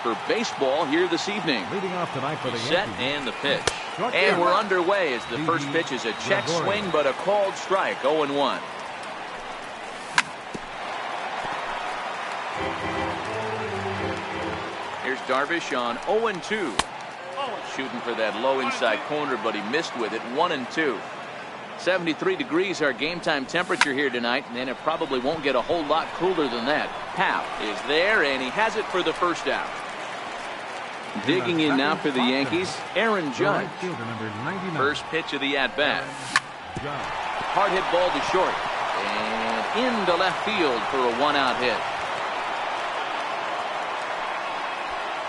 for baseball here this evening. Leading off tonight for the Set Yankees. and the pitch. And we're underway as the first pitch is a check swing, but a called strike. 0-1. Here's Darvish on 0-2. Shooting for that low inside corner, but he missed with it. 1-2. 73 degrees our game time temperature here tonight, and it probably won't get a whole lot cooler than that. Happ is there, and he has it for the first out. Digging in now for the Yankees, Aaron Judge. First pitch of the at-bat. Hard hit ball to short, and into left field for a one-out hit.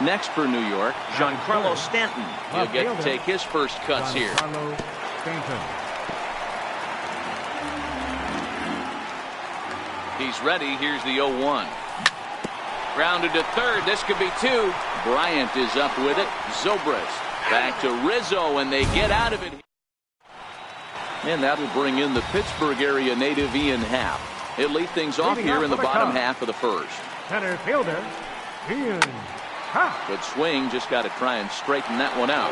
Next for New York, Giancarlo Stanton. He'll get to take his first cuts here. He's ready. Here's the 0-1. Grounded to third. This could be two. Bryant is up with it. Zobrist back to Rizzo, and they get out of it. And that'll bring in the Pittsburgh area native Ian Happ. He'll lead things off here in the bottom half of the first. Center fielder, Ian Happ. Good swing. Just got to try and straighten that one out.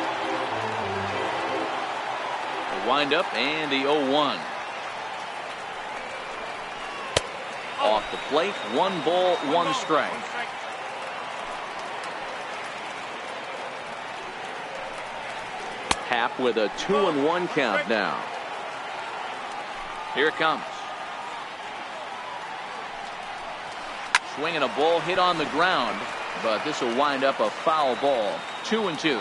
The windup and the 0-1. Off the plate, 1 ball, 1 strike. Happ with a 2-1 count now. Here it comes. Swinging a ball hit on the ground, but this will wind up a foul ball. 2-2.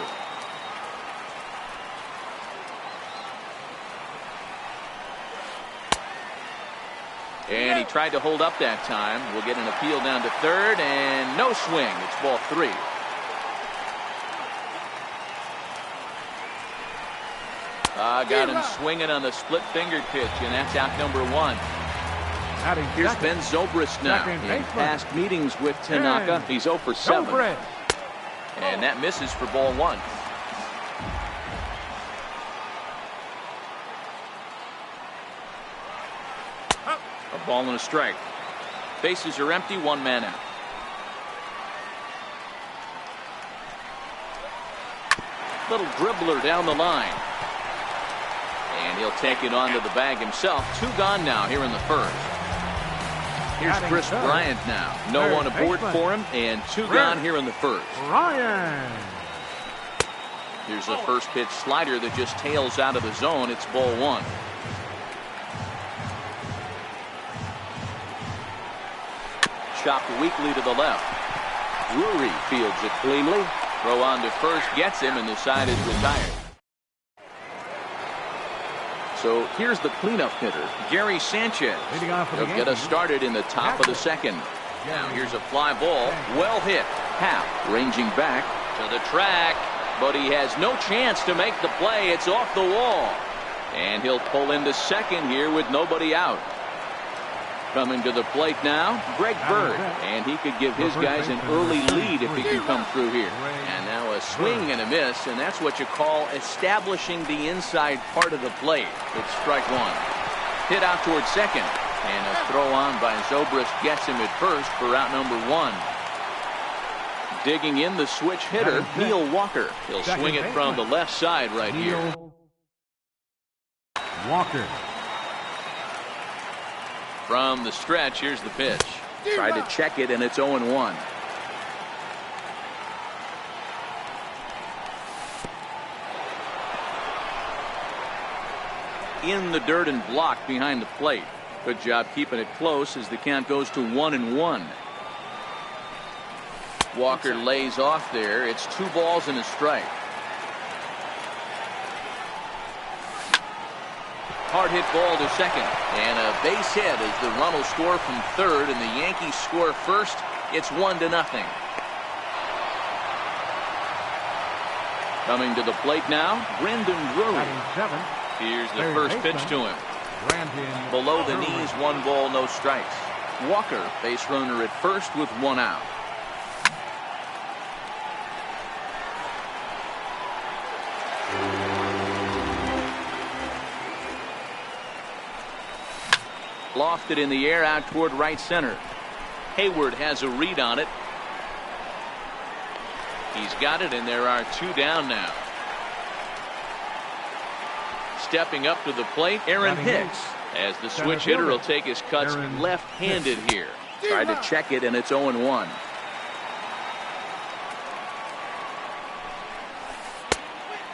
And he tried to hold up that time. We'll get an appeal down to third, and no swing. It's ball 3. Got him swinging on the split finger pitch, and that's out number 1. Here's Ben Zobrist now. In past meetings with Tanaka, he's 0 for 7. And that misses for ball 1. A ball and a strike. Bases are empty, 1 man out. Little dribbler down the line. And he'll take it onto the bag himself. 2 gone now here in the first. Here's Chris Bryant now. No one aboard for him, and 2 gone here in the first. Here's a first pitch slider that just tails out of the zone. It's ball 1. Chopped weakly to the left. Drury fields it cleanly. Throw on to first gets him, and the side is retired. So here's the cleanup hitter, Gary Sanchez. He'll get us started in the top of the second. Now here's a fly ball. Well hit. Happ ranging back to the track, but he has no chance to make the play. It's off the wall. And he'll pull into second here with nobody out. Coming to the plate now, Greg Bird, and he could give his guys an early lead if he can come through here. And now a swing and a miss, and that's what you call establishing the inside part of the plate. It's strike 1. Hit out towards second, and a throw on by Zobrist gets him at first for out number 1. Digging in the switch hitter, Neil Walker. He'll swing it from the left side right here. Walker. From the stretch, here's the pitch. Tried to check it, and it's 0-1. In the dirt and blocked behind the plate. Good job keeping it close as the count goes to 1-1. Walker lays off there. It's 2 balls and a strike. Hard hit ball to second, and a base hit as the run will score from third, and the Yankees score first. It's 1-0. Coming to the plate now, Brendan Drury. Here's the first pitch to him. Below the knees, 1 ball, no strikes. Walker, base runner at first with 1 out. Lofted in the air out toward right center. Hayward has a read on it. He's got it, and there are 2 down now. Stepping up to the plate, Aaron Hicks. As the switch hitter will take his cuts left-handed here. Tried to check it, and it's 0-1.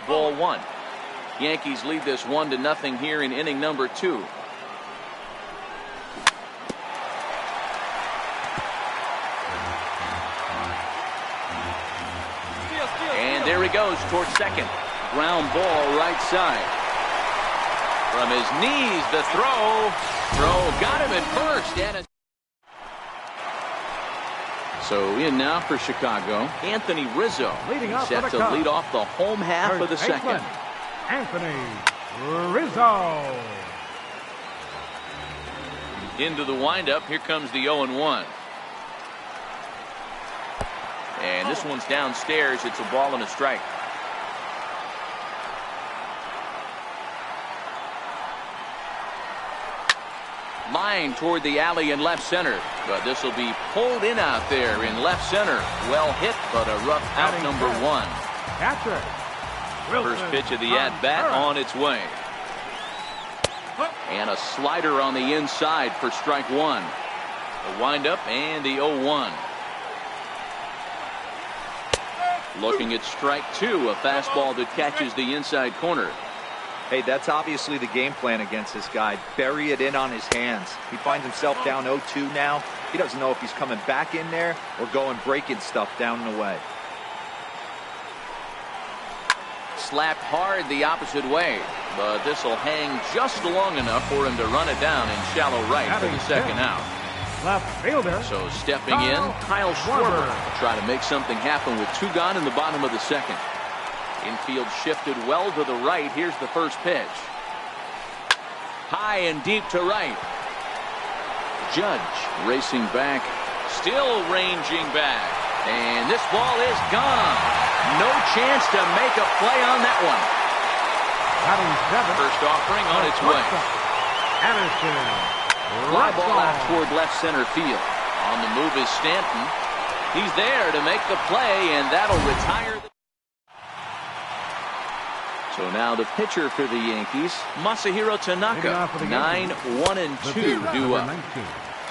Ball 1. Yankees lead this 1-0 here in inning number 2. And there he goes towards second. Ground ball right side. From his knees, the throw. Got him at first. And so in now for Chicago, Anthony Rizzo. Set to lead off the home half of the second. Anthony Rizzo. Into the windup. Here comes the 0-1. And this one's downstairs. It's a ball and a strike. Line toward the alley in left center, but this will be pulled in out there in left center. Well hit, but a rough out number 1. First pitch of the at-bat on its way. And a slider on the inside for strike 1. The windup and the 0-1. Looking at strike 2, a fastball that catches the inside corner. Hey, that's obviously the game plan against this guy. Bury it in on his hands. He finds himself down 0-2 now. He doesn't know if he's coming back in there or going breaking stuff down and away. Slapped hard the opposite way, but this will hang just long enough for him to run it down in shallow right for the second out. Left fielder. So stepping in, Kyle Schwarber will try to make something happen with 2 gone in the bottom of the second. Infield shifted well to the right. Here's the first pitch. High and deep to right. Judge racing back. Still ranging back. And this ball is gone. No chance to make a play on that one. First offering on its way. Fly ball out toward left center field. On the move is Stanton. He's there to make the play, and that'll retire the... So now the pitcher for the Yankees, Masahiro Tanaka. 9-1-2 due up.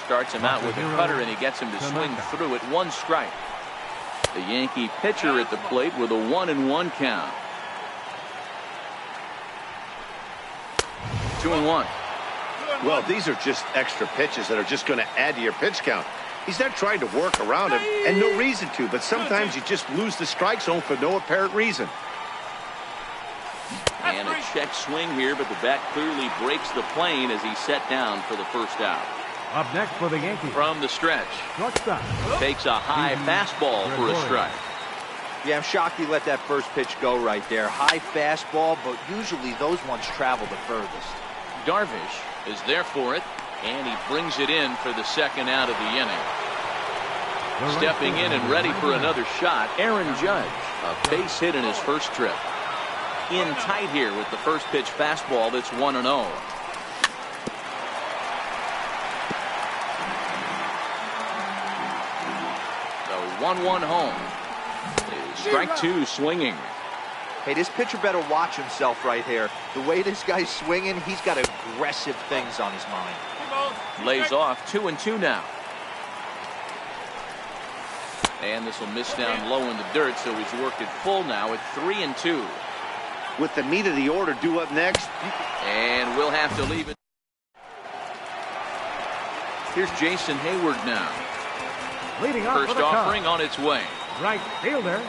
Starts him out with a cutter, and he gets him to swing through it. 1 strike. The Yankee pitcher at the plate with a 1-1 count. 2-1. Well, these are just extra pitches that are just going to add to your pitch count. He's not trying to work around him, and no reason to, but sometimes you just lose the strike zone for no apparent reason. And a check swing here, but the bat clearly breaks the plane as he's set down for the first out. Up next for the Yankees. From the stretch. Takes a high fastball for a strike. Yeah, I'm shocked he let that first pitch go right there. High fastball, but usually those ones travel the furthest. Darvish is there for it, and he brings it in for the second out of the inning. Stepping in and ready for another shot, Aaron Judge. A base hit in his first trip. In tight here with the first pitch fastball that's 1-0. The 1-1 home. Strike 2 swinging. Hey, this pitcher better watch himself right here. The way this guy's swinging, he's got aggressive things on his mind. Lays off 2-2 now. And this will miss down low in the dirt, so he's worked it full now at 3-2. With the meat of the order due up next. And we'll have to leave it. Here's Jason Hayward now. Leading off First offering on its way. Right fielder,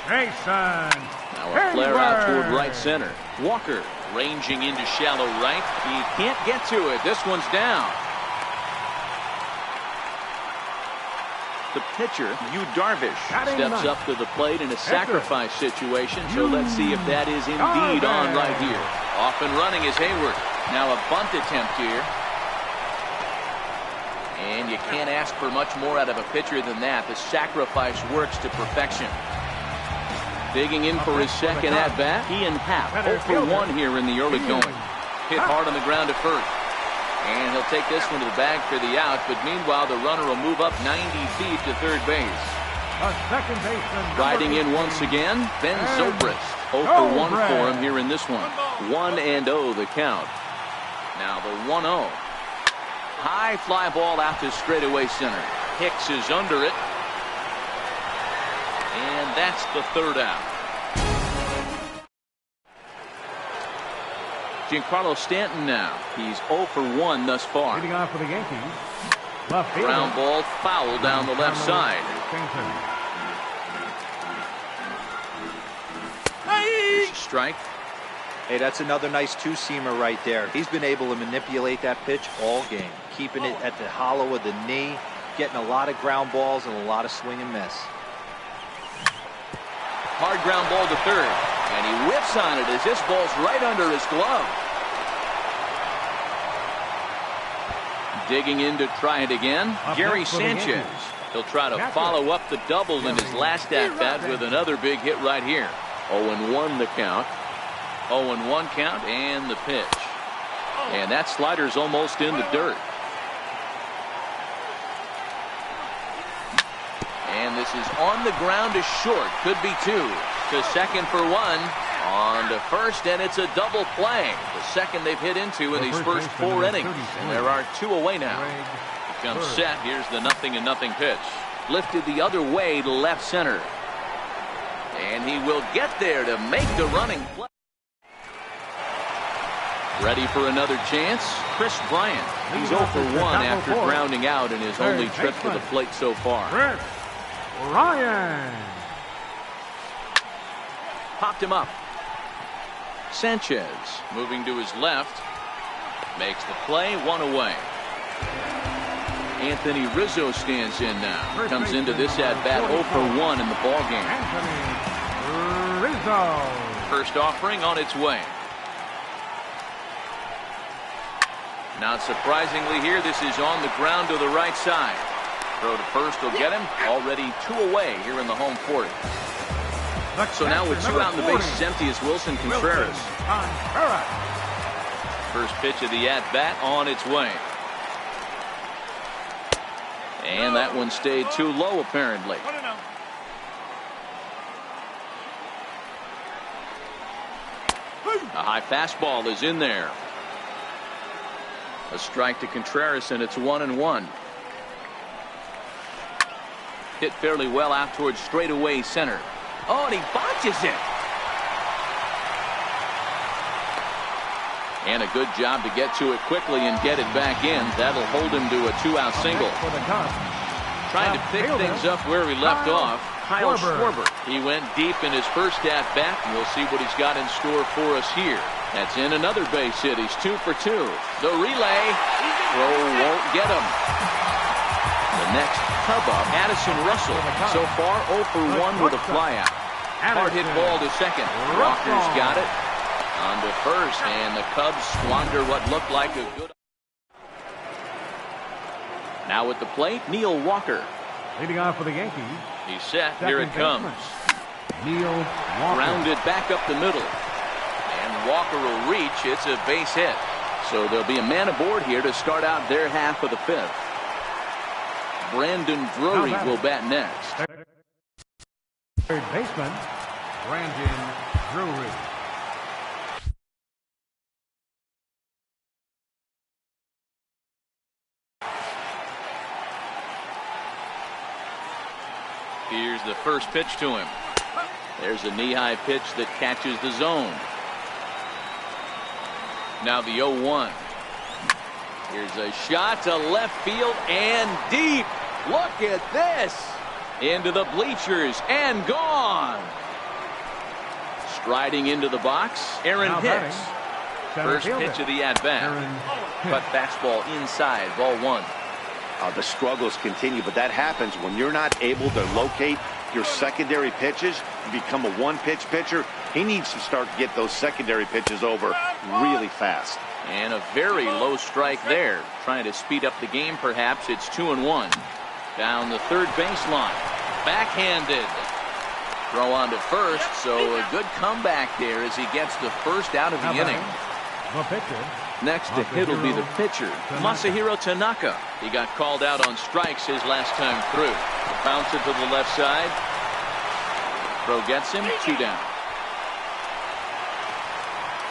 Jason. Now a flare out toward right center. Walker ranging into shallow right. He can't get to it. This one's down. The pitcher, Yu Darvish, steps up to the plate in a sacrifice situation, so let's see if that is indeed on right here. Off and running is Hayward. Now a bunt attempt here. And you can't ask for much more out of a pitcher than that. The sacrifice works to perfection. Digging in for his second at-bat, Ian Happ, 0 for 1 here in the early going. Hit hard on the ground at first. And he'll take this one to the bag for the out, but meanwhile the runner will move up 90 feet to third base. second baseman. Riding in once again, Ben Zobrist. 0 for 1 for him here in this one. 1-0 the count. Now the 1-0. High fly ball out to straightaway center. Hicks is under it. And that's the third out. Giancarlo Stanton now. He's 0 for 1 thus far. Leading off for the Yankees. Left fielder. Ground ball foul down the left side. Strike. Hey, that's another nice two-seamer right there. He's been able to manipulate that pitch all game, keeping it at the hollow of the knee, getting a lot of ground balls and a lot of swing and miss. Hard ground ball to third, and he whips on it as this ball's right under his glove. Digging in to try it again, Gary Sanchez. He'll try to follow up the double in his last at-bat with another big hit right here. 0-1 the count. 0-1 count and the pitch. And that slider's almost in the dirt. And this is on the ground to short. Could be 2. To second for 1. On to first, and it's a double play. The second they've hit into in these first 4 innings. And there are 2 away now. He comes set. Here's the 0-0 pitch. Lifted the other way to left center. And he will get there to make the running play. Ready for another chance, Chris Bryant. He's 0 for 1 after grounding out in his only trip to the plate so far. Chris Bryant. Popped him up. Sanchez moving to his left. Makes the play, 1 away. Anthony Rizzo stands in now. Comes into this at-bat 0 for 1 in the ballgame. Anthony Rizzo. First offering on its way. Not surprisingly here, this is on the ground to the right side. Throw to first will get him. Already 2 away here in the home fourth. So now with 2 out and the bases empty is Wilson Contreras. First pitch of the at-bat on its way. And that one stayed too low apparently. A high fastball is in there. A strike to Contreras, and it's 1-1. Hit fairly well out towards straightaway center. Oh, and he botches it. And a good job to get to it quickly and get it back in. That'll hold him to a 2-out single. Trying to pick things up where he left off. Kyle Schwarber. He went deep in his first at-bat, and we'll see what he's got in store for us here. That's in another base hit. He's 2 for 2. The relay. Throw won't get him. The next Cub up, Addison Russell. So far 0 for 1 with a flyout. Hard hit ball to second. Walker's got it. On to first, and the Cubs squander what looked like a good. Now at the plate, Neil Walker. Leading off for the Yankees. He's set. Here it comes. Neil Walker. Grounded back up the middle. And Walker will reach. It's a base hit. So there'll be a man aboard here to start out their half of the 5th. Brandon Drury will bat next. Third baseman, Brandon Drury. Here's the first pitch to him. There's a knee-high pitch that catches the zone. Now the 0-1. Here's a shot to left field and deep. Look at this. Into the bleachers and gone. Striding into the box, Aaron Hicks. First pitch of the at-bat. Cut fastball inside, ball 1. The struggles continue, but that happens when you're not able to locate your secondary pitches. You become a one-pitch pitcher. He needs to start to get those secondary pitches over really fast. And a very low strike there. Trying to speed up the game, perhaps. It's 2-1. Down the third baseline. Backhanded. Throw on to first, so a good comeback there as he gets the first out of the inning. The pitcher, Next to hit will be the pitcher, Masahiro Tanaka. He got called out on strikes his last time through. Bounce it to the left side. Throw gets him, 2 down.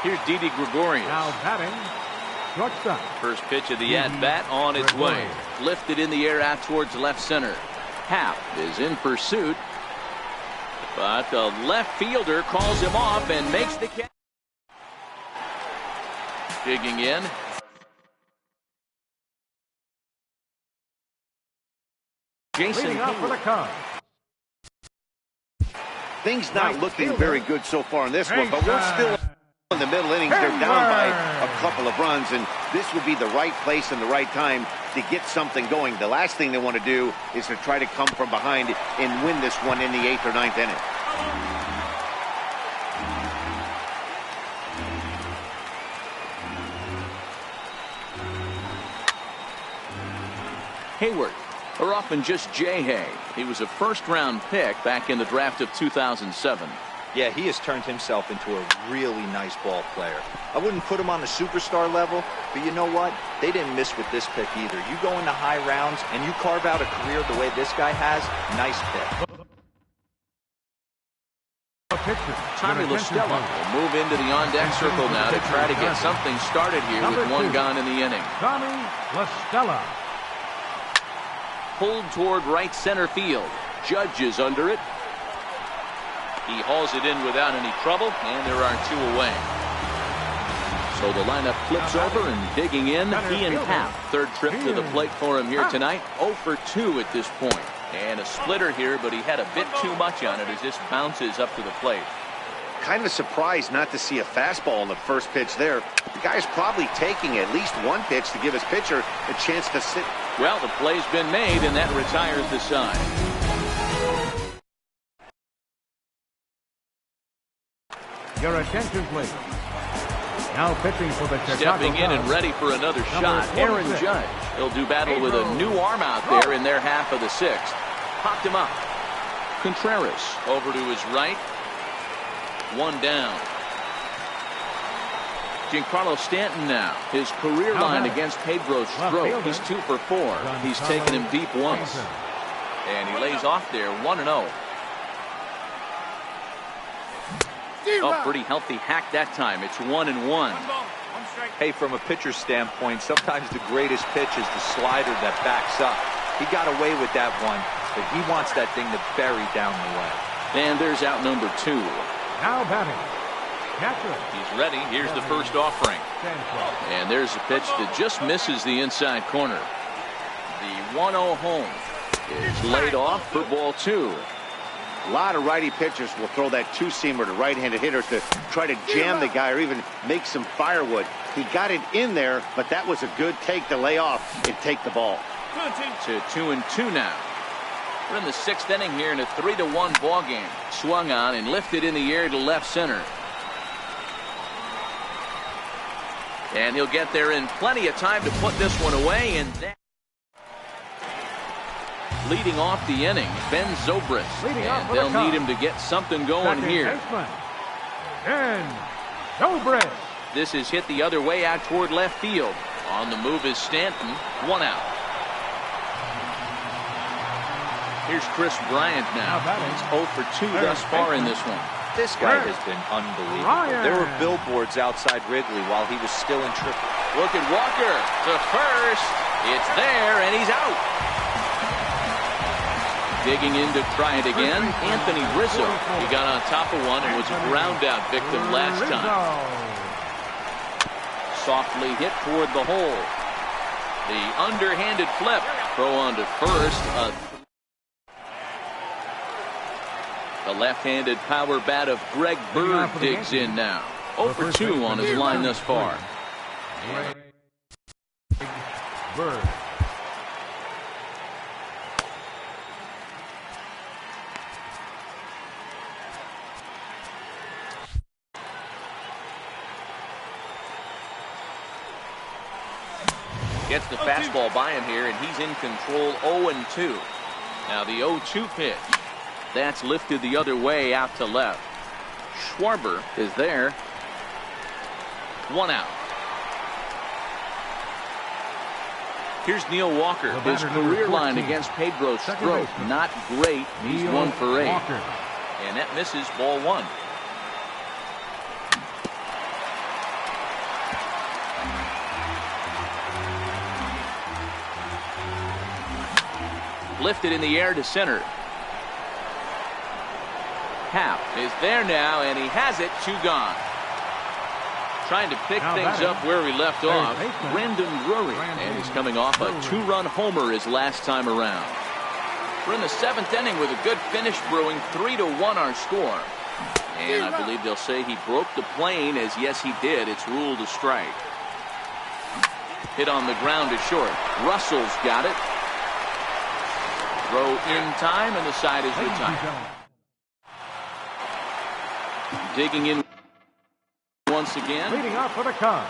Here's Didi Gregorius. Now batting, shortstop. First pitch of the at-bat on its way. Lifted in the air out towards left center. Happ is in pursuit. But the left fielder calls him off and makes the catch. Digging in. Jason Leading off for the Cubs. Things not looking very good so far in this one, but we're still in the middle innings. They're down by a couple of runs, and this would be the right place and the right time to get something going. The last thing they want to do is to try to come from behind and win this one in the 8th or 9th inning. Hayward, or often just J-Hay. He was a first-round pick back in the draft of 2007. Yeah, he has turned himself into a really nice ball player. I wouldn't put him on the superstar level, but you know what? They didn't miss with this pick either. You go into high rounds and you carve out a career the way this guy has, nice pick. Tommy LaStella will move into the on-deck circle now to try to get something started here with 1 gone in the inning. Tommy LaStella. Pulled toward right center field. Judge is under it. He hauls it in without any trouble, and there are 2 away. So the lineup flips over, and digging in, he and Happ. Third trip to the plate for him here tonight. 0 for 2 at this point. And a splitter here, but he had a bit too much on it as this bounces up to the plate. Kind of surprised not to see a fastball on the first pitch there. The guy's probably taking at least 1 pitch to give his pitcher a chance to sit. Well, the play's been made, and that retires the side. Your attention, please. Now pitching for the Chicago Stepping in and Cubs. ready for another shot, Aaron Judge. He'll do battle with a new arm out there in their half of the 6th. Popped him up. Contreras over to his right. 1 down. Giancarlo Stanton now. His career line against Pedro Strop. He's 2 for 4. He's taken him deep once. And he lays off there 1-0. Oh, pretty healthy hack that time. It's 1-1. Hey, from a pitcher's standpoint, sometimes the greatest pitch is the slider that backs up. He got away with that one, but he wants that thing to bury down the way. And there's out number 2. Now batting. Catcher. He's ready. Here's the first offering. And there's a pitch that just misses the inside corner. The 1-0 home is laid off for ball 2. A lot of righty pitchers will throw that 2-seamer to right-handed hitters to try to jam the guy or even make some firewood. He got it in there, but that was a good take to lay off and take the ball. To 2-2 now. We're in the 6th inning here in a 3-1 ball game. Swung on and lifted in the air to left center. And he'll get there in plenty of time to put this one away. And that leading off the inning, Ben Zobrist. And they'll need him to get something going here. Ben Zobrist. This is hit the other way out toward left field. On the move is Stanton. 1 out. Here's Chris Bryant now. He's 0 for 2 thus far in this one. This guy has been unbelievable. There were billboards outside Wrigley while he was still in triple. Look at Walker to first. It's there, and he's out. Digging in to try it again, Anthony Rizzo. He got on top of one and was a ground out victim last time. Softly hit toward the hole. The underhanded flip. Throw on to first. The left-handed power bat of Greg Bird digs in now. 0 for 2 on his line thus far. Bird. Gets the fastball by him here, and he's in control. 0-2. Now the 0-2 pitch. That's lifted the other way out to left. Schwarber is there. 1 out. Here's Neil Walker. His career line against Pedro Strop, not great. He's 1 for 8. And that misses, ball 1. Lifted in the air to center. Happ is there now, and he has it. 2 gone. Trying to pick things up where he left off. Brendan Drury, and he's coming off a 2-run homer his last time around. We're in the 7th inning with a good finish brewing. 3-1 our score. And I believe they'll say he broke the plane, as yes he did. It's ruled a strike. Hit on the ground to short. Russell's got it. Throw in time, and the side is retired. Digging in once again. Leading off for the Cubs.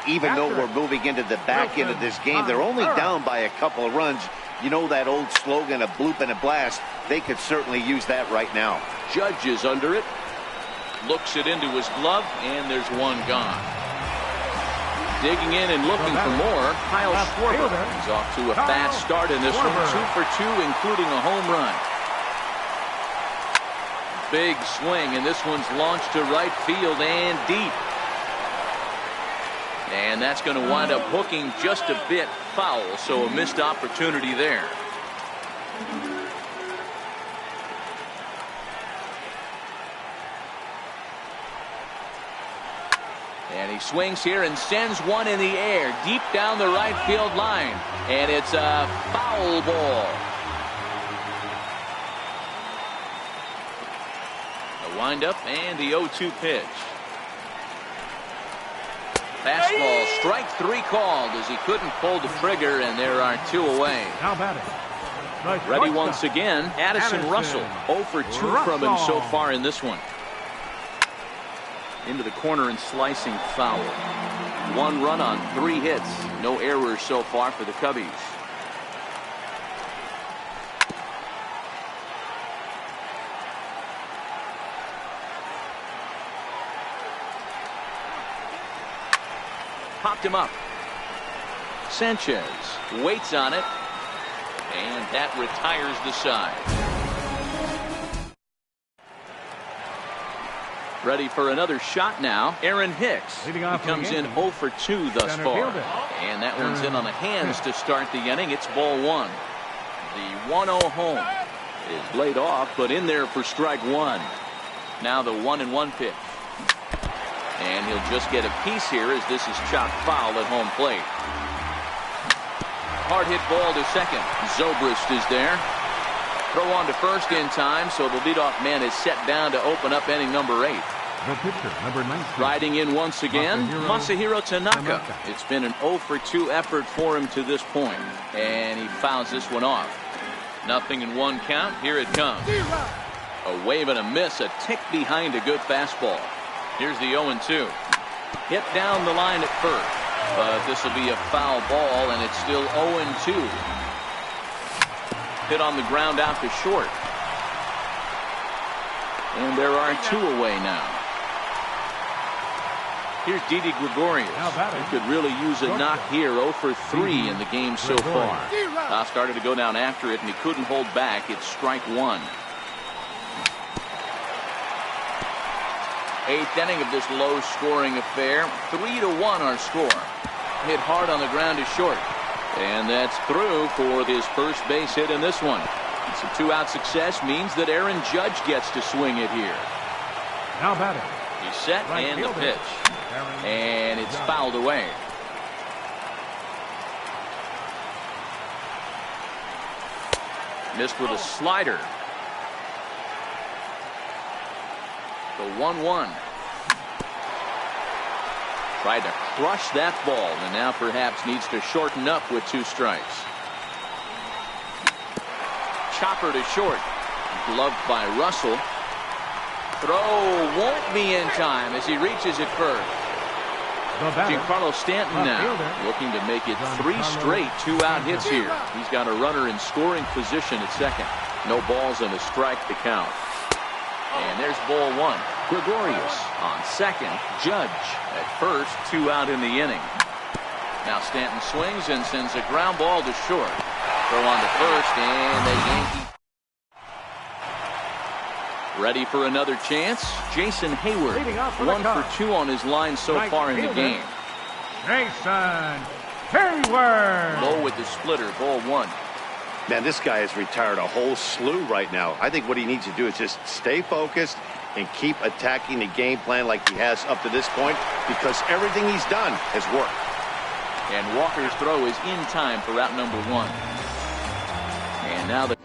Even though we're moving into the back end of this game, they're only down by a couple of runs. You know that old slogan, a bloop and a blast. They could certainly use that right now. Judge is under it. Looks it into his glove, and there's 1 gone. Digging in and looking for more, Kyle Schwarber. He's off to a fast start in this one. 2 for 2, including a home run. Big swing, and this one's launched to right field and deep. And that's going to wind up hooking just a bit foul, so a missed opportunity there. And he swings here and sends one in the air deep down the right field line. And it's a foul ball. The windup and the 0-2 pitch. Fastball, strike 3 called as he couldn't pull the trigger, and there are 2 away. Now batting. Ready once again, Addison Russell. 0 for 2 from him so far in this one. Into the corner and slicing foul. 1 run on 3 hits. No errors so far for the Cubbies. Popped him up. Sanchez waits on it, and that retires the side. Ready for another shot now. Aaron Hicks. He comes in 0 for 2 thus far. And that one's in on the hands to start the inning. It's ball 1. The 1-0 home is laid off, but in there for strike 1. Now the 1-1 pitch. And he'll just get a piece here as this is chopped foul at home plate. Hard hit ball to second. Zobrist is there. Throw on to first in time, so the leadoff man is set down to open up inning number 8. The pitcher, number 19. Riding in once again, Masahiro Tanaka. It's been an 0 for 2 effort for him to this point, and he fouls this one off. 0-1 count. Here it comes. A wave and a miss, a tick behind a good fastball. Here's the 0-2. Hit down the line at first, but this will be a foul ball, and it's still 0-2. Hit on the ground out to short. And there are 2 away now. Here's Didi Gregorius. He could really use a knock here. 0 for 3 in the game so far. Started to go down after it, and he couldn't hold back. It's strike 1. 8th inning of this low-scoring affair. 3-1 our score. Hit hard on the ground to short. And that's through for his first base hit in this one. It's a 2-out success means that Aaron Judge gets to swing it here. Now batting. He's set and the pitch. And it's fouled away. Missed with a slider. The 1-1. Tried to crush that ball, and now perhaps needs to shorten up with 2 strikes. Chopper to short. Gloved by Russell. Throw won't be in time as he reaches it first. Giancarlo Stanton now looking to make it 3 straight 2-out hits here. He's got a runner in scoring position at second. No balls and a strike to count. And there's ball 1. Gregorius on second. Judge at first. 2 out in the inning. Now Stanton swings and sends a ground ball to short. Throw on to first, and the Yankees ready for another chance. Jason Hayward, 1 for 2 on his line so far in the game. Jason Hayward. Low with the splitter, ball 1. Man, this guy has retired a whole slew right now. I think what he needs to do is just stay focused and keep attacking the game plan like he has up to this point, because everything he's done has worked. And Walker's throw is in time for out number 1. And now the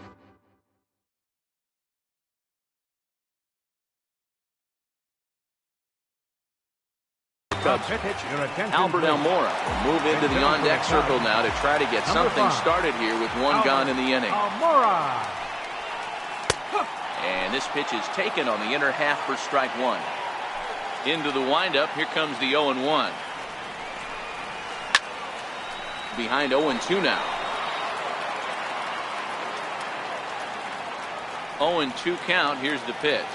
Cubs pitcher Albert Almora will move into the on-deck circle now to try to get something started here with 1 gone in the inning. Almora. And this pitch is taken on the inner half for strike 1. Into the windup, here comes the 0-1. Behind 0-2 now. 0-2 count. Here's the pitch.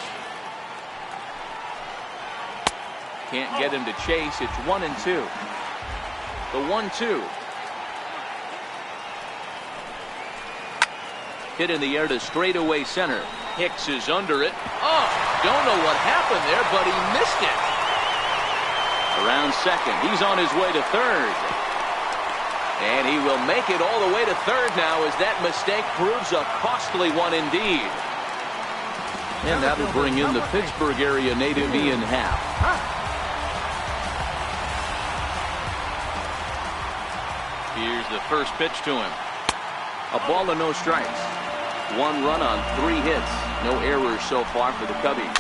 Can't get him to chase. It's 1-2. The 1-2. Hit in the air to straightaway center. Hicks is under it. Oh, don't know what happened there, but he missed it. Around second. He's on his way to third. And he will make it all the way to third now, as that mistake proves a costly one indeed. And that will bring in the Pittsburgh area native Ian Happ. Here's the first pitch to him. A ball and no strikes. 1 run on 3 hits. No errors so far for the Cubbies.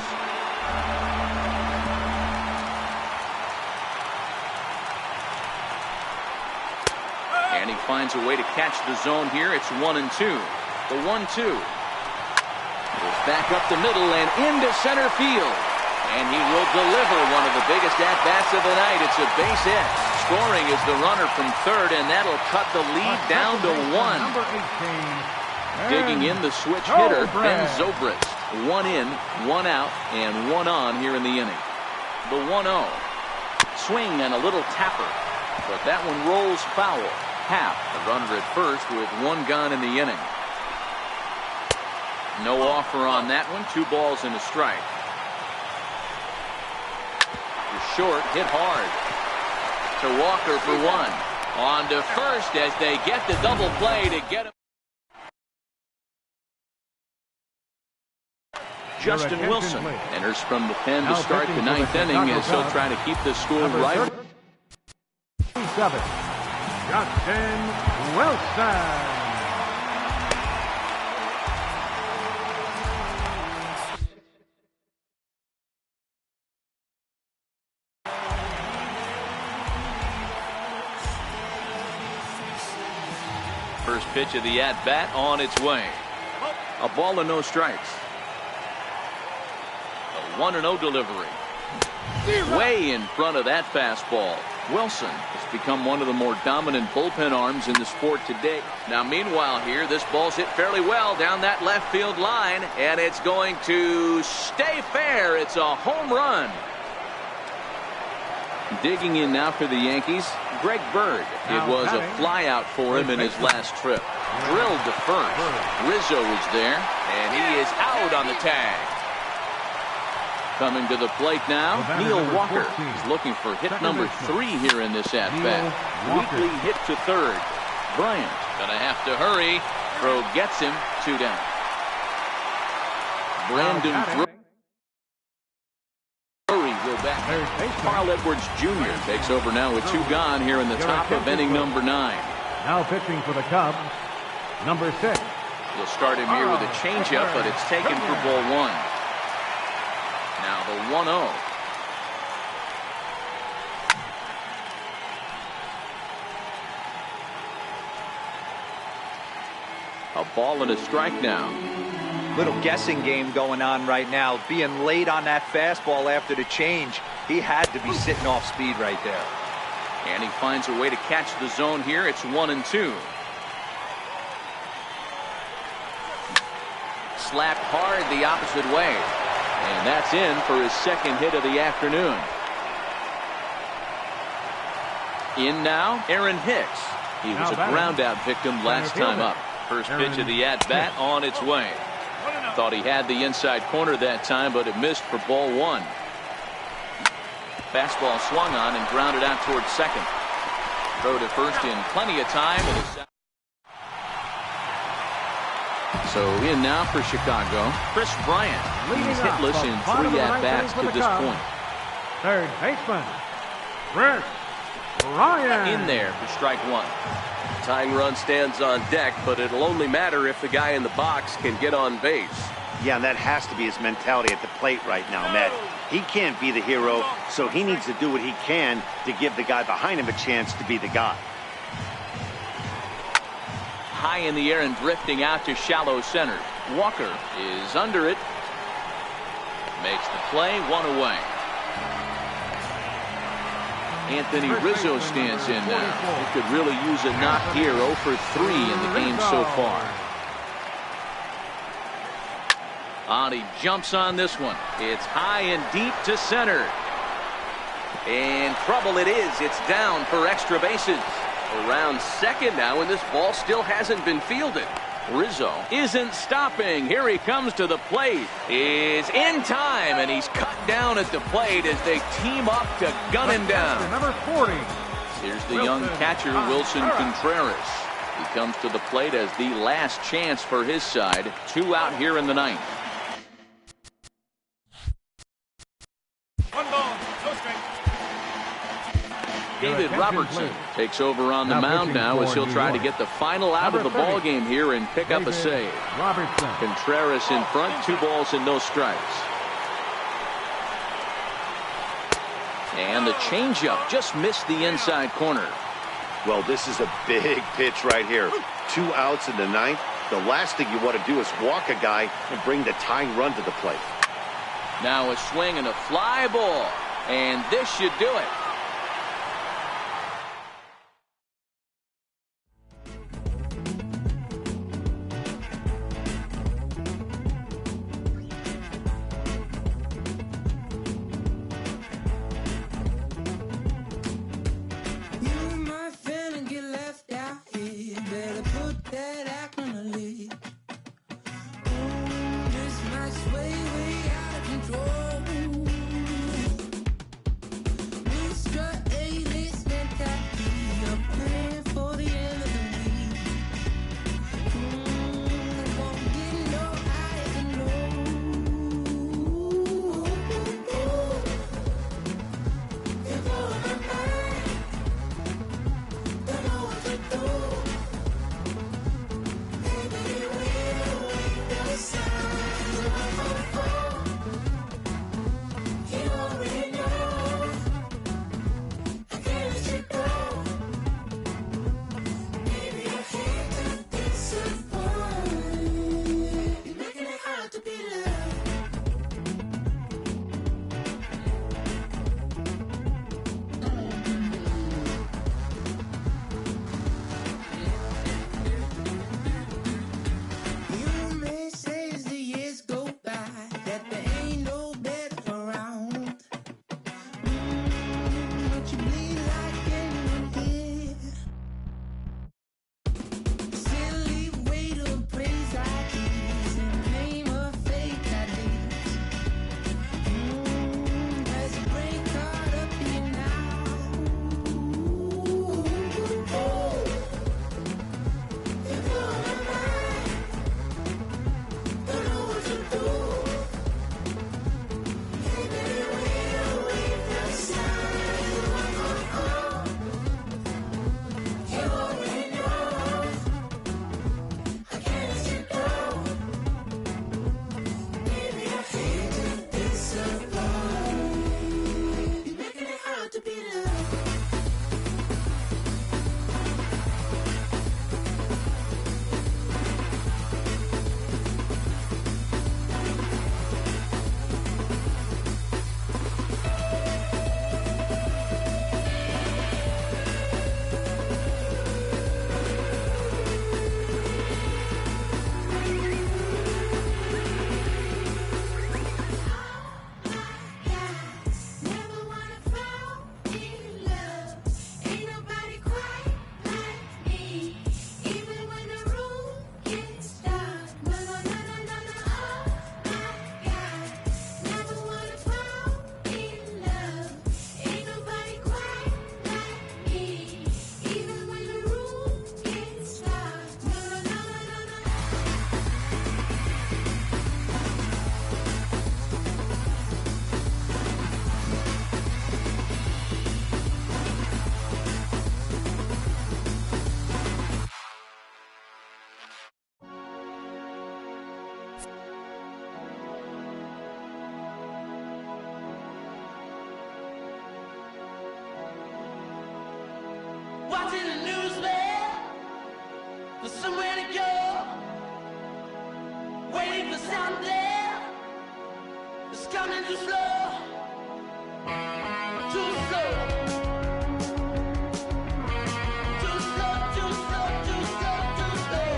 And he finds a way to catch the zone here. It's 1-2. The 1-2. Goes back up the middle and into center field. And he will deliver one of the biggest at-bats of the night. It's a base hit. Scoring is the runner from third, and that'll cut the lead down to 1. Digging in the switch hitter, Ben Zobrist. 1 in, 1 out, and 1 on here in the inning. The 1-0. Swing and a little tapper. But that one rolls foul. Happ, the runner at first with 1 gone in the inning. No offer on that one. 2 balls and a strike. Short, hit hard. To Walker for 1. On to first as they get the double play to get him. Justin Wilson enters from the pen to start the 9th inning as he'll try to keep the score right. 7. Justin Wilson. First pitch of the at-bat on its way. A ball and no strikes. A 1-0 delivery. Way in front of that fastball. Wilson has become one of the more dominant bullpen arms in the sport today. Now meanwhile here, this ball's hit fairly well down that left field line, and it's going to stay fair. It's a home run. Digging in now for the Yankees, Greg Bird. It was a flyout for him in his last trip. Drilled to first. Rizzo is there, and he is out on the tag. Coming to the plate now, Neil Walker. He's looking for hit number 3 here in this at-bat. Weekly hit to third. Bryant gonna have to hurry. Throw gets him. 2 down. Brandon back. Carl Edwards Jr. takes over now with 2 gone here in the top of inning number 9. Now pitching for the Cubs, number 6. We'll start him here with a changeup, but it's taken for ball 1. Now the 1-0. A ball and a strike now. Little guessing game going on right now. Being late on that fastball after the change. He had to be sitting off speed right there. And he finds a way to catch the zone here. It's 1-2. Slapped hard the opposite way. And that's in for his second hit of the afternoon. In now, Aaron Hicks. He was a ground-out victim last time up. First pitch of the at-bat on its way. Thought he had the inside corner that time, but it missed for ball one. Fastball swung on and grounded out towards second. Throw to first in plenty of time. So in now for Chicago, Chris Bryant. He's hitless in 3 at-bats to this point. Third baseman, Chris Bryant. In there for strike one. Tying run stands on deck, but it'll only matter if the guy in the box can get on base. Yeah, and that has to be his mentality at the plate right now, Matt. He can't be the hero, so he needs to do what he can to give the guy behind him a chance to be the guy. High in the air and drifting out to shallow center. Walker is under it. Makes the play, one away. Anthony Rizzo stands in now. He could really use a knock here. 0 for 3 in the game so far. He jumps on this one. It's high and deep to center. And trouble it is. It's down for extra bases. Around second now, and this ball still hasn't been fielded. Rizzo isn't stopping. Here he comes to the plate. Is in time, and he's cut down at the plate as they team up to gun him down. Number 40. Here's the young catcher, Wilson Contreras. He comes to the plate as the last chance for his side. 2 out here in the ninth. David Robertson takes over on the mound now as he'll try to get the final out of the ball game here and pick up a save. Contreras in front, 2 balls and no strikes. And the changeup just missed the inside corner. Well, this is a big pitch right here. 2 outs in the ninth. The last thing you want to do is walk a guy and bring the tying run to the plate. Now a swing and a fly ball. And this should do it. running too slow. Too slow. Too slow, too slow, too slow, too slow.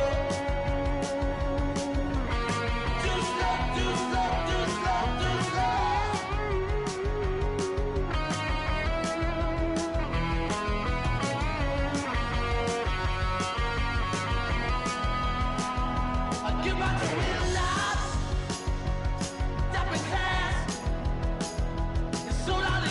Too slow, too slow, too slow, too slow. I give out the real life. Top in class. It's so loud to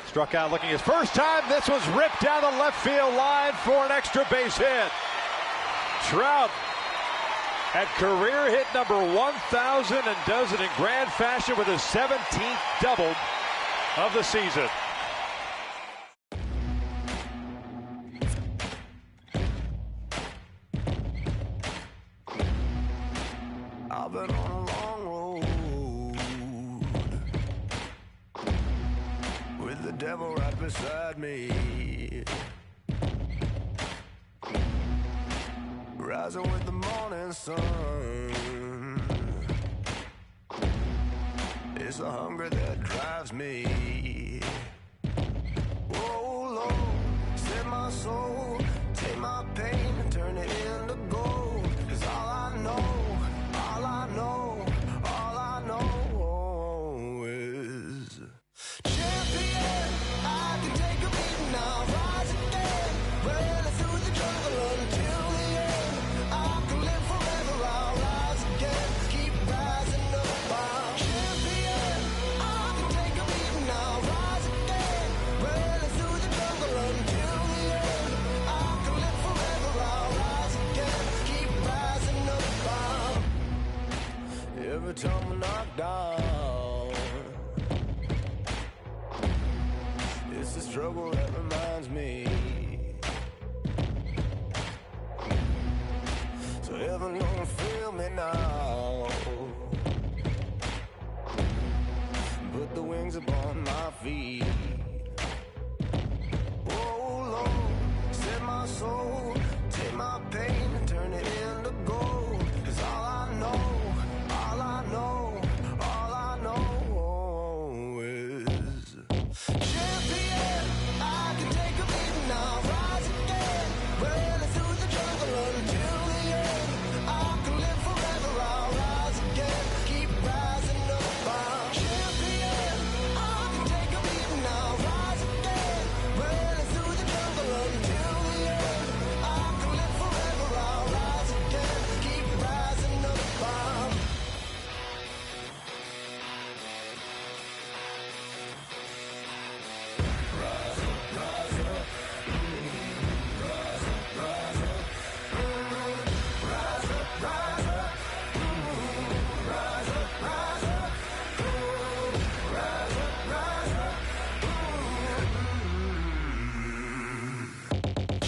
Struck out looking his first time. This was ripped down the left field line for an extra base hit. Trout at career hit number 1,000 and does it in grand fashion with his 17th double of the season. I've been on a long road with the devil right beside me, rising with the morning sun. It's the hunger that drives me. Oh Lord, set my soul, take my pain and turn it into gold. 'Cause all I know is champion. I can take a beating now, rise again, running through the jungle until the end. I can live forever, I'll rise again. struggle that reminds me. So heaven don't feel me now. Put the wings upon my feet. Oh Lord, set my soul, take my pain and turn it into gold. 'Cause all I know, all I know, all I know is champion. I can take a beating, I'll rise again. Running through the jungle until the end. I can live forever, I'll rise again. Keep rising up, I'm champion. I can take a beating, I'll rise again. Running through the jungle until the end. I can live forever, I'll rise again. Keep rising up, I'm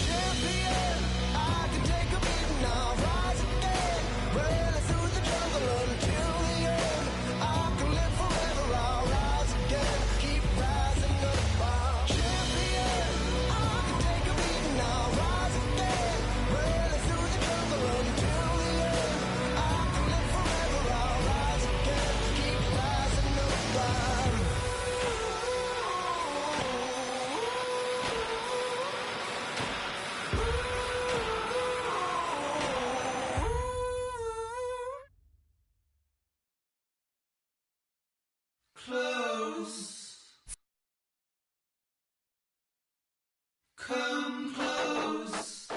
champion. I can take a beating, I'll rise again. Running through the jungle until the end. I can live forever, I'll rise again. Keep rising up, I'm champion. I can take a beating, I'll rise again. Running through the jungle until the end. I can live forever, I'll rise again. Keep rising up, I'm close. Come close.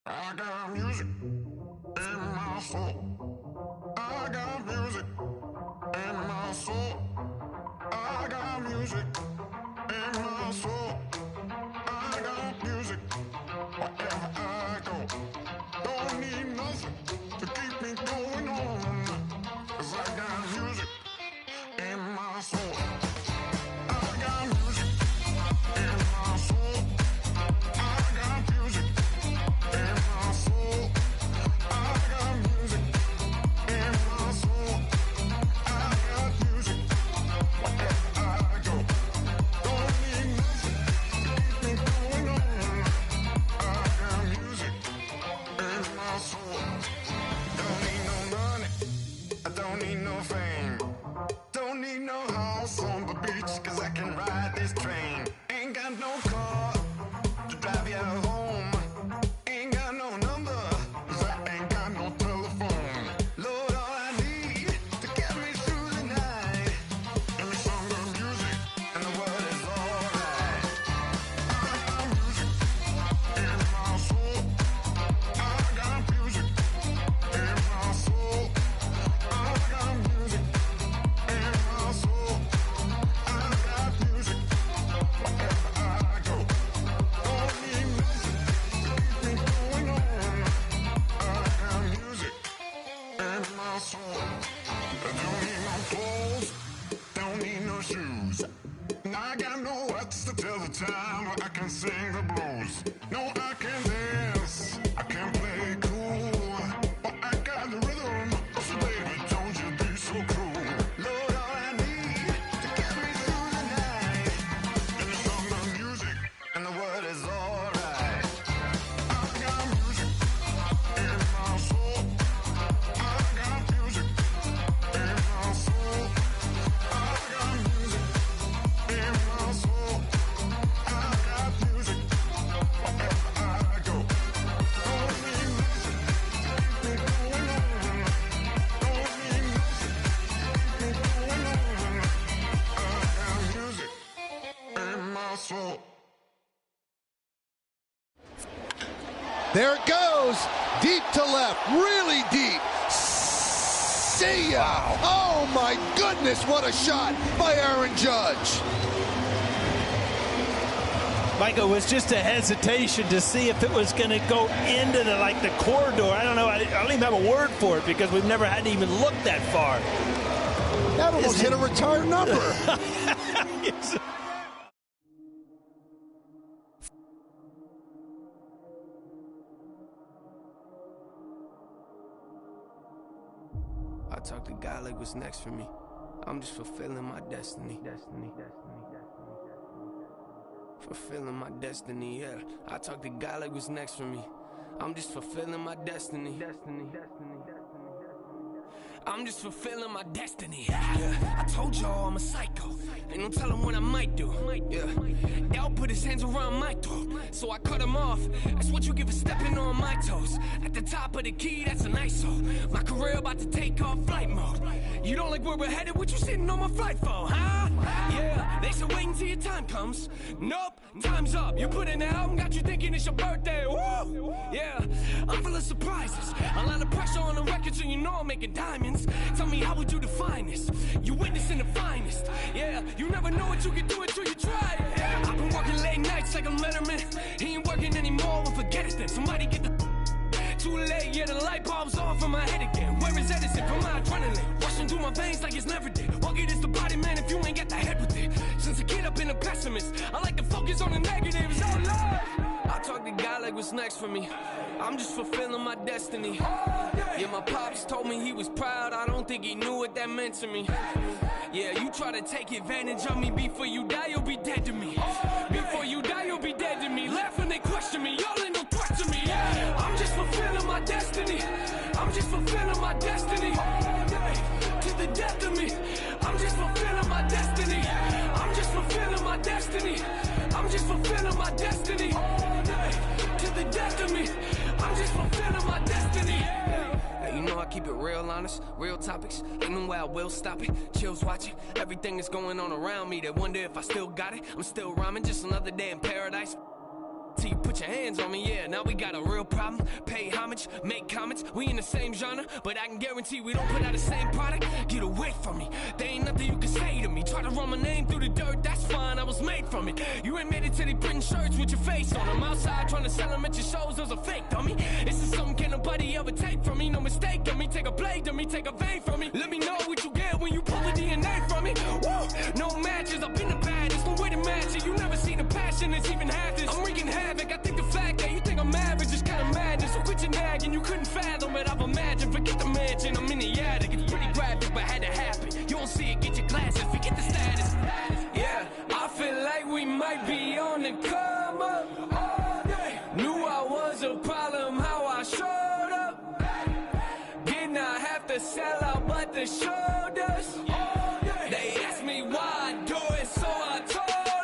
I got music in my soul. I got music in my soul. I got music in my soul. I got music wherever I go. Don't need nothing to keep me going on. 'Cause I got music in my soul. I got music in my soul. I got music in my soul. I got music in my soul. I got music wherever I go. Don't need nothing to keep me going on. I got music in my soul. Don't need no money. I don't need no fame. Don't need no house on the beach, 'cause I can ride this train. Ain't got no car to drive you home. Ain't got no number, 'cause I ain't got no telephone. Lord, all I need to get me through the night. Give me some good music, and the world is alright. I got music in my soul. I got music in my soul. I got music in my soul. I got music wherever I go. Don't need nothing to keep me going on. I got music in my soul. I don't need no clothes, don't need no shoes. And I got no words to tell the time, but I can sing the blues. No, I can dance, I can play cool, but I got the rhythm. So baby, don't you be so cruel. Lord, all I need to get me through the night. Give me some good music, and the world is alright. I got music in my soul. I got music in my soul. I got music in my soul. I got music wherever I go. Don't need nothing to keep me going on. Don't need nothing to keep me going on. I got music in my soul. There it goes. Deep to left. Really deep. See ya! Wow. Oh my goodness, what a shot by Aaron Judge! Michael, it was just a hesitation to see if it was going to go into the corridor. I don't know. I don't even have a word for it because we've never had to even look that far. That almost hit a retired number. I talk to God like what's next for me. I'm just fulfilling my destiny. Fulfilling my destiny, yeah. I talk to God like what's next for me. I'm just fulfilling my destiny. I'm just fulfilling my destiny. Yeah. I told y'all I'm a psycho. Ain't no telling what I might do. Yeah. Al put his hands around my throat, so I cut him off. That's what you get for stepping on my toes. At the top of the key, that's an ISO. My career about to take off flight mode. You don't like where we're headed? What you sitting on my flight for, huh? Yeah, they said wait until your time comes. Nope, time's up. You put in the album, got you thinking it's your birthday. Woo! Yeah, I'm full of surprises. A lot of pressure on the record, so you know I'm making diamonds. Tell me, how would you define this? You witnessing the finest. Yeah, you never know what you can do until you try it. I've been working late nights like I'm Letterman. He ain't working anymore, well forget it then. Somebody get the too late, yeah, the light bulb's off in my head again. Where is Edison from my adrenaline? Rushing through my veins like it's never did. What good is the body, man, if you ain't got the head with it? Since a kid I've been a pessimist, I like to focus on the negatives. Oh Lord, I talk to God like what's next for me. I'm just fulfilling my destiny. Yeah, my pops told me he was proud. I don't think he knew what that meant to me. Yeah, you try to take advantage of me. Before you die, you'll be dead to me. Before you die, you'll be dead to me. Laugh when they question me. Y'all ain't no threat to me. I'm just fulfilling my destiny. I'm just fulfilling my destiny. To the death of me. I'm just fulfilling my destiny. I'm just fulfilling my destiny. I'm just fulfilling my destiny. To the death of me. I'm just fulfilling my destiny. Hey, you know I keep it real honest, real topics. Ain't no way I will stop it. Chills watching everything that's going on around me. They wonder if I still got it. I'm still rhyming, just another day in paradise. Till you put your hands on me, yeah, now we got a real problem. Pay homage, make comments, we in the same genre, but I can guarantee we don't put out the same product. Get away from me, there ain't nothing you can say to me. Try to run my name through the dirt, that's fine, I was made from it. You ain't made it till they printing shirts with your face on them. Outside trying to sell them at your shows, those are fake, dummy. This is something can't nobody ever take from me. No mistake on me, take a blade on me, take a vein from me. Let me know what you get when you pull the DNA from me. Woo! No matches, I've been the baddest, no way to match it. You never seen the passion that's even had this. I'm wreaking havoc. I think the fact that you think I'm average is kind of madness. So quit your nagging, you couldn't fathom it. I've imagined, forget the mansion, I'm in the attic. It's pretty graphic, but had to happen. You don't see it, get your glasses, forget the status. Yeah, I feel like we might be on the come up. Knew I was a problem, how I showed up. Did not have to sell out, but the show does. They asked me why I do it, so I told them.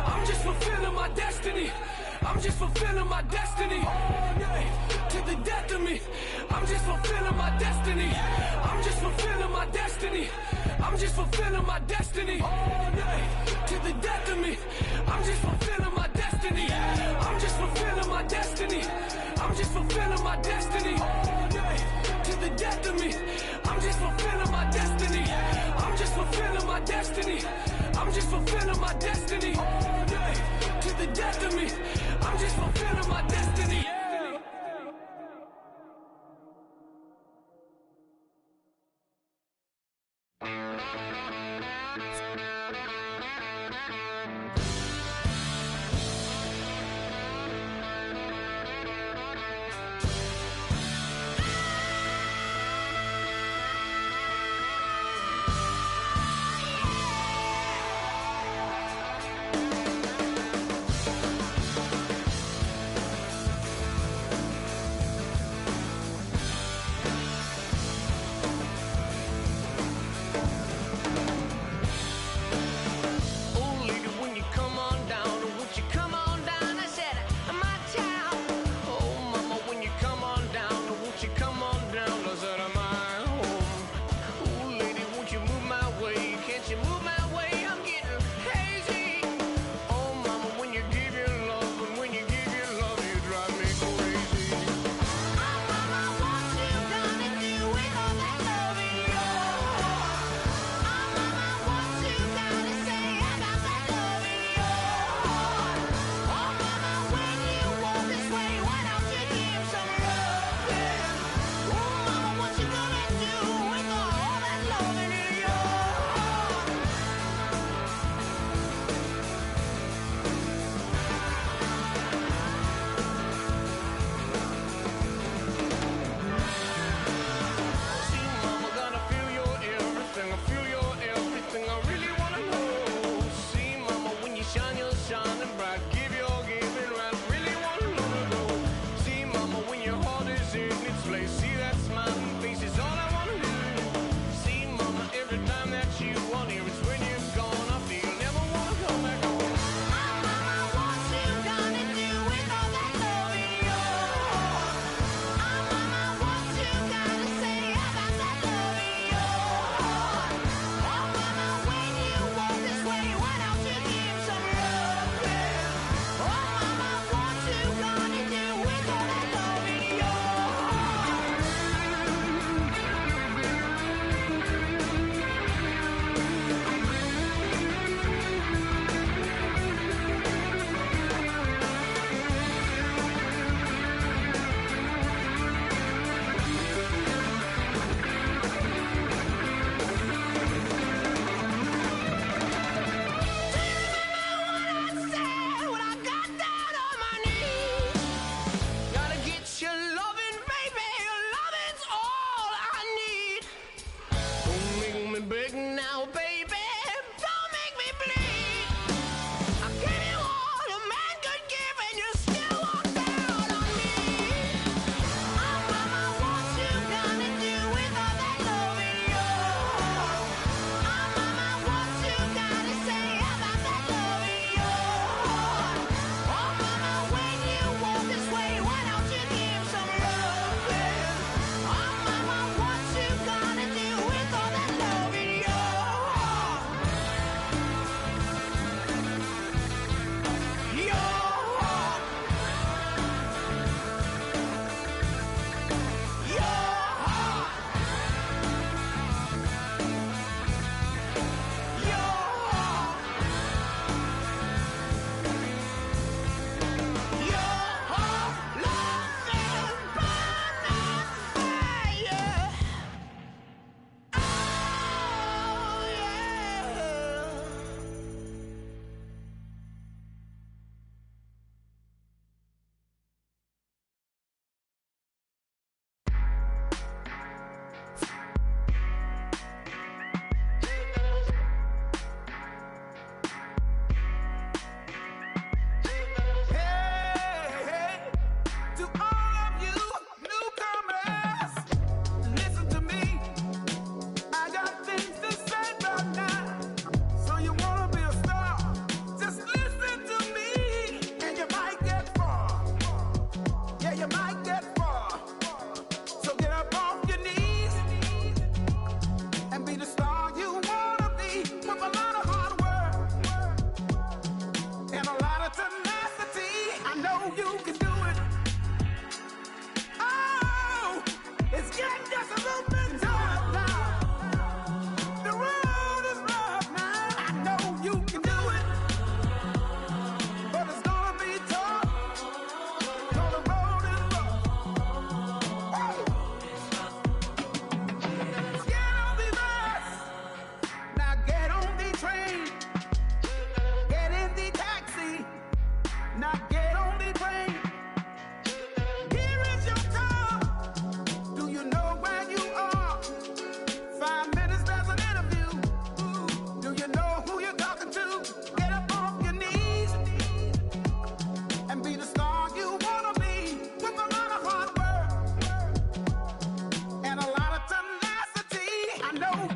I'm just fulfilling my destiny. I'm just fulfilling my destiny. To the death of me. I'm just fulfilling my destiny. I'm just fulfilling my destiny. I'm just fulfilling my destiny. To the death of me. I'm just fulfilling my destiny. I'm just fulfilling my destiny. I'm just fulfilling my destiny. To the death of me. I'm just fulfilling my destiny. I'm just fulfilling my destiny. I'm just fulfilling my destiny. To the death of me. I'm just fulfilling my destiny.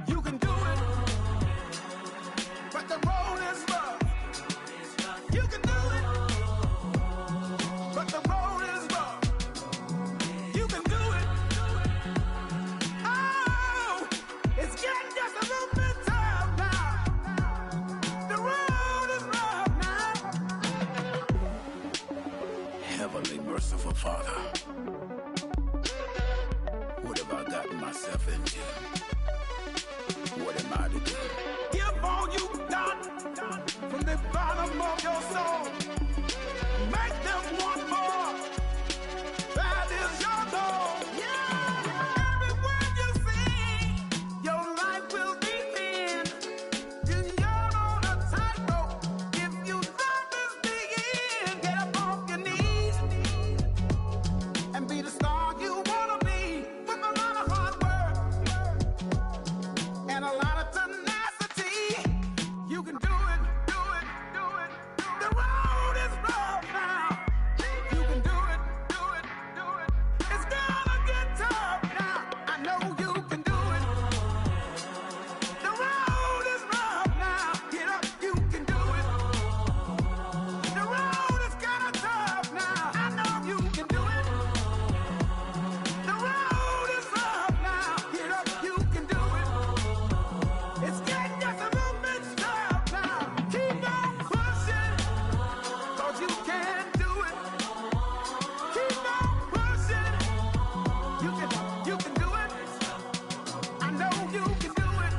you can do it. But the road is rough. You can do it. But the road is rough. You can do it. Oh, it's getting just a little bit tough now. The road is rough now. Heavenly merciful Father, what have I gotten myself into? What am I to do? Give all you got from the bottom of your soul. Make them want more. That is your goal. Yeah. Everywhere you sing, your life will begin. You're on a tightrope. If you love this begin, get up off your knees and be the star you wanna be. With a lot of hard work and a lot of tenacity, you can do it, do it, do it. The road is rough now. You can do it, do it, do it. It's gonna get tough now. I know you can do it. The road is rough now. Get up, you can do it. The road is kinda tough now. I know you can do it. The road is rough now. Get up, you can do it. It's getting just a little bit tough now. Keep on pushing, 'cause you can do it. Keep on pushing. You can do it. I know you can do it.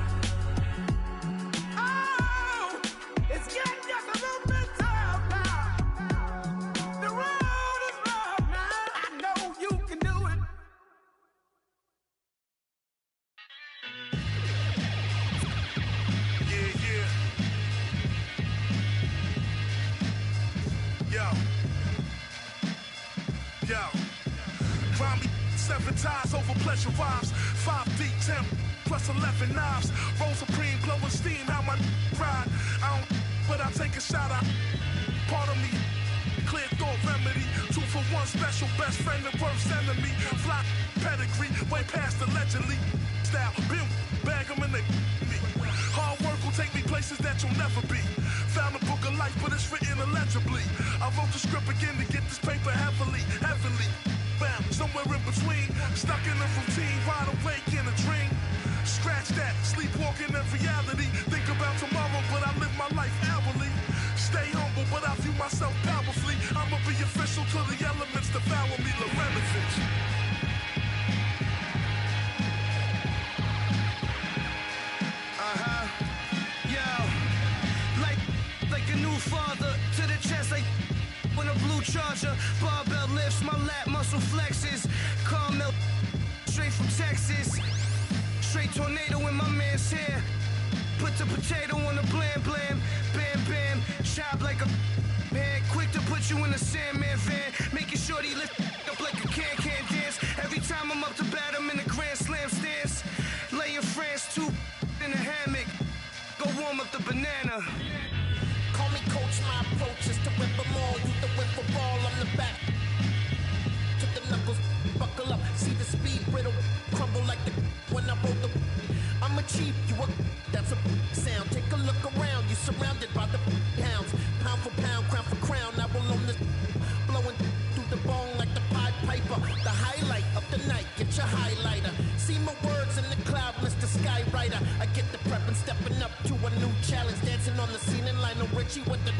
Oh, it's getting just a little bit tough now. The road is rough now. I know you can do it. Yeah, yeah. Yo. Crime 7 ties over pleasure vibes. 5 deep, 10 plus 11 knives. Roll supreme, blowing steam, how my ride. I don't, but I take a shot. Part of me, clear thought remedy. 2 for 1 special, best friend and worst enemy. Fly pedigree, way past allegedly. Style, bim, bag 'em in the me. Hard work will take me places that you'll never be. Found a book of life, but it's written illegibly. I wrote the script again to get this paper heavily, heavily. Bound somewhere in between, stuck in a routine, wide awake in a dream. Scratch that, sleepwalking in reality. Think about tomorrow, but I live my life hourly. Stay humble, but I view myself powerfully. I'ma be official till the elements devour me. Lorenovich. Like a new father to the chest, like when a blue charger. Barbell lifts, my lat muscle flexes. Carmel, straight from Texas. Straight tornado in my man's hair. Put the potato on the blam blam. Bam bam, chop like a man. Quick to put you in the Sandman van. Making sure he lift up like a can dance. Every time I'm up to bat, I'm in the Grand Slam stance. Lay in France, 2 in the hammock. Go warm up the banana. Call me coach, my approach is to whip them all. You the whip for ball, I'm the back. Took the knuckles, buckle up. See the speed brittle, crumble like the when I roll the. I'm a cheap, you a that's a sound. Take a look around, you surrounded by the hounds. Pound for pound, crown for crown, I will own this. Blowing through the bone like the Pied Piper. The highlight of the night, get your highlighter. See my words in the cloud, Mr. Skywriter. I get the prep and stepping up to a new challenge. Dancing on the scene in Lionel Richie with the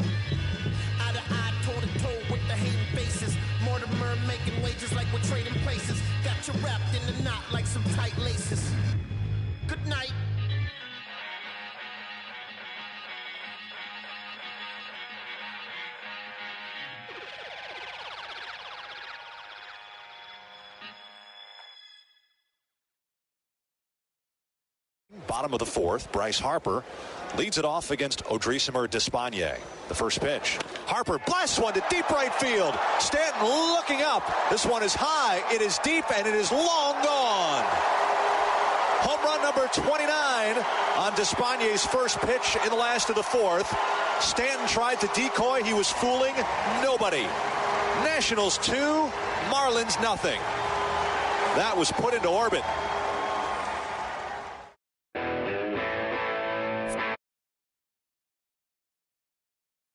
eye to eye, toe to toe with the hating faces. Mortimer making wages like we're trading places. Got you wrapped in a knot like some tight laces. Good night. Bottom of the 4th, Bryce Harper leads it off against Odrisamer Despaigne. The first pitch. Harper blasts one to deep right field. Stanton looking up. This one is high, it is deep, and it is long gone. Home run number 29 on Despaigne's first pitch in the last of the 4th. Stanton tried to decoy. He was fooling nobody. Nationals 2, Marlins nothing. That was put into orbit.